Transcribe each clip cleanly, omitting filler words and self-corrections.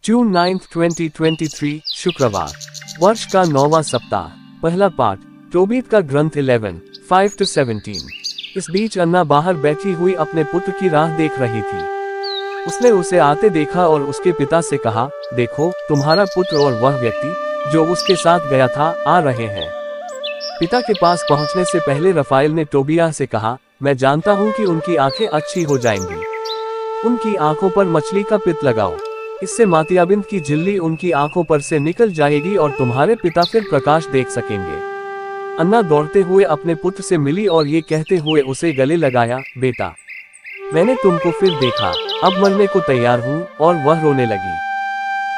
जून 9, 2023 शुक्रवार, वर्ष का 9वां सप्ताह। पहला पाठ तोबीत का ग्रंथ 11, 5-17। इस बीच अन्ना बाहर बैठी हुई अपने पुत्र की राह देख रही थी। उसने उसे आते देखा और उसके पिता से कहा, देखो, तुम्हारा पुत्र और वह व्यक्ति जो उसके साथ गया था आ रहे हैं। पिता के पास पहुंचने से पहले रफाएल ने टोबियाह से कहा, मैं जानता हूं कि उनकी आंखें अच्छी हो जाएंगी। उनकी आंखों पर मछली का पित्त लगाओ, इससे मोतियाबिंद की झिल्ली उनकी आंखों पर से निकल जाएगी और तुम्हारे पिता फिर प्रकाश देख सकेंगे। अन्ना दौड़ते हुए अपने पुत्र से मिली और ये कहते हुए उसे गले लगाया, बेटा, मैंने तुमको फिर देखा, अब मरने को तैयार हूँ। और वह रोने लगी।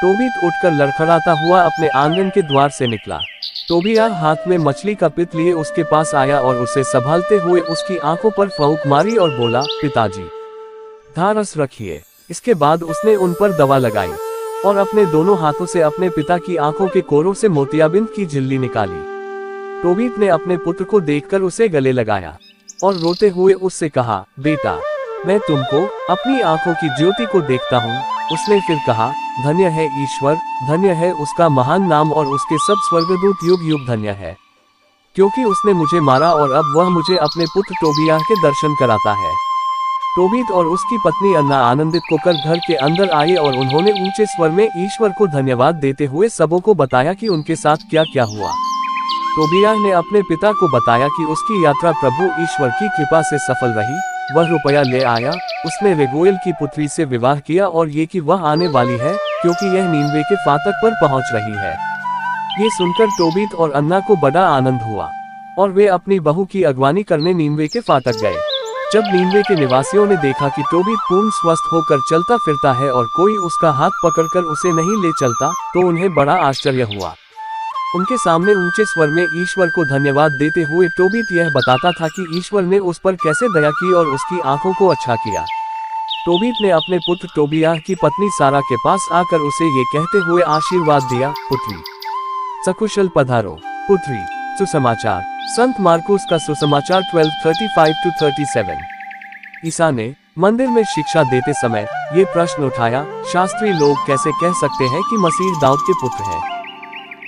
तोबीत उठकर लड़खड़ाता हुआ अपने आंगन के द्वार से निकला। टोबियाह हाथ में मछली का पित्त लिए उसके पास आया और उसे संभालते हुए उसकी आंखों पर फूंक मारी और बोला, पिताजी, धारस रखिए। इसके बाद उसने उन पर दवा लगाई और अपने दोनों हाथों से अपने पिता की आंखों के कोरों से मोतियाबिंद की झिल्ली निकाली। तोबीत ने अपने पुत्र को देखकर उसे गले लगाया और रोते हुए उससे कहा, बेटा, मैं तुमको अपनी आंखों की ज्योति को देखता हूँ। उसने फिर कहा, धन्य है ईश्वर, धन्य है उसका महान नाम और उसके सब स्वर्गदूत युग युग धन्य है, क्योंकि उसने मुझे मारा और अब वह मुझे अपने पुत्र टोबियाह के दर्शन कराता है। तोबीत और उसकी पत्नी अन्ना आनंदित होकर घर के अंदर आए और उन्होंने ऊंचे स्वर में ईश्वर को धन्यवाद देते हुए सबों को बताया कि उनके साथ क्या क्या हुआ। टोबियाह ने अपने पिता को बताया कि उसकी यात्रा प्रभु ईश्वर की कृपा से सफल रही। वह रुपया ले आया, उसने रेगुएल की पुत्री से विवाह किया और ये कि वह आने वाली है, क्योंकि यह नीनवे के फाटक पर पहुंच रही है। ये सुनकर टोबीत और अन्ना को बड़ा आनंद हुआ और वे अपनी बहू की अगवानी करने नीनवे के फाटक गए। जब नीनवे के निवासियों ने देखा कि टोबीत पूर्ण स्वस्थ होकर चलता फिरता है और कोई उसका हाथ पकड़कर उसे नहीं ले चलता, तो उन्हें बड़ा आश्चर्य हुआ। उनके सामने ऊंचे स्वर में ईश्वर को धन्यवाद देते हुए टोबीत यह बताता था कि ईश्वर ने उस पर कैसे दया की और उसकी आंखों को अच्छा किया। टोबीत ने अपने पुत्र टोबियाह की पत्नी सारा के पास आकर उसे ये कहते हुए आशीर्वाद दिया, पुत्री, सकुशल पधारो। पुत्री, सुसमाचार। संत मार्कुस का सुसमाचार 12:35-37। ईसा ने मंदिर में शिक्षा देते समय ये प्रश्न उठाया, शास्त्री लोग कैसे कह सकते हैं कि मसीह दाऊद के पुत्र हैं?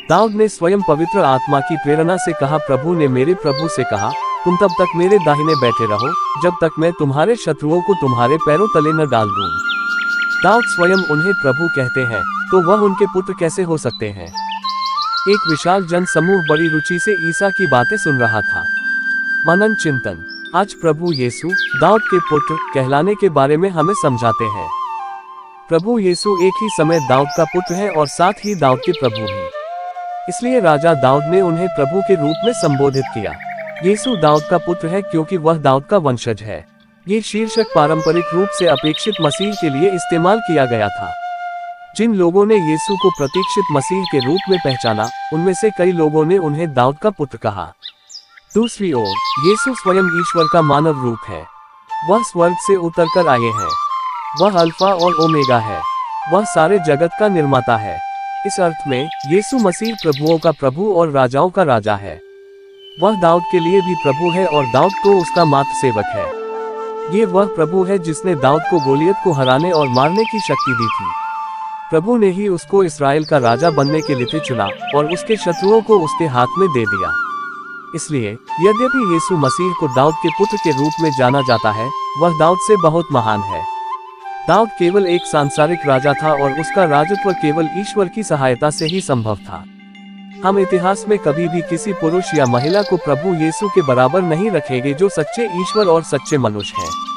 दाऊद ने स्वयं पवित्र आत्मा की प्रेरणा से कहा, प्रभु ने मेरे प्रभु से कहा, तुम तब तक मेरे दाहिने बैठे रहो जब तक मैं तुम्हारे शत्रुओं को तुम्हारे पैरों तले न डाल दूं। दाऊद स्वयं उन्हें प्रभु कहते हैं, तो वह उनके पुत्र कैसे हो सकते हैं? एक विशाल जन समूह बड़ी रुचि से ईसा की बातें सुन रहा था। मनन चिंतन। आज प्रभु यीशु दाऊद के पुत्र कहलाने के बारे में हमें समझाते हैं। प्रभु यीशु एक ही समय दाऊद का पुत्र है और साथ ही दाऊद के प्रभु भी। इसलिए राजा दाऊद ने उन्हें प्रभु के रूप में संबोधित किया। यीशु दाऊद का पुत्र है क्योंकि वह दाऊद का वंशज है। ये शीर्षक पारंपरिक रूप से अपेक्षित मसीह के लिए इस्तेमाल किया गया था। जिन लोगों ने यीशु को प्रतीक्षित मसीह के रूप में पहचाना, उनमें से कई लोगों ने उन्हें दाऊद का पुत्र कहा। दूसरी ओर, यीशु स्वयं ईश्वर का मानव रूप है। वह स्वर्ग से उतरकर आए हैं। वह अल्फा और ओमेगा है। वह सारे जगत का निर्माता है। इस अर्थ में यीशु मसीह प्रभुओं का प्रभु और राजाओं का राजा है। वह दाऊद के लिए भी प्रभु है और दाऊद तो उसका मात्र सेवक है। ये वह प्रभु है जिसने दाऊद को गोलियत को हराने और मारने की शक्ति दी थी। प्रभु ने ही उसको इस्राएल का राजा बनने के लिए चुना और उसके शत्रुओं को उसके हाथ में दे दिया। इसलिए यद्यपि यीशु मसीह को दाऊद के पुत्र के रूप में जाना जाता है, वह दाऊद से बहुत महान है। दाऊद केवल एक सांसारिक राजा था और उसका राजत्व केवल ईश्वर की सहायता से ही संभव था। हम इतिहास में कभी भी किसी पुरुष या महिला को प्रभु यीशु के बराबर नहीं रखेंगे जो सच्चे ईश्वर और सच्चे मनुष्य हैं।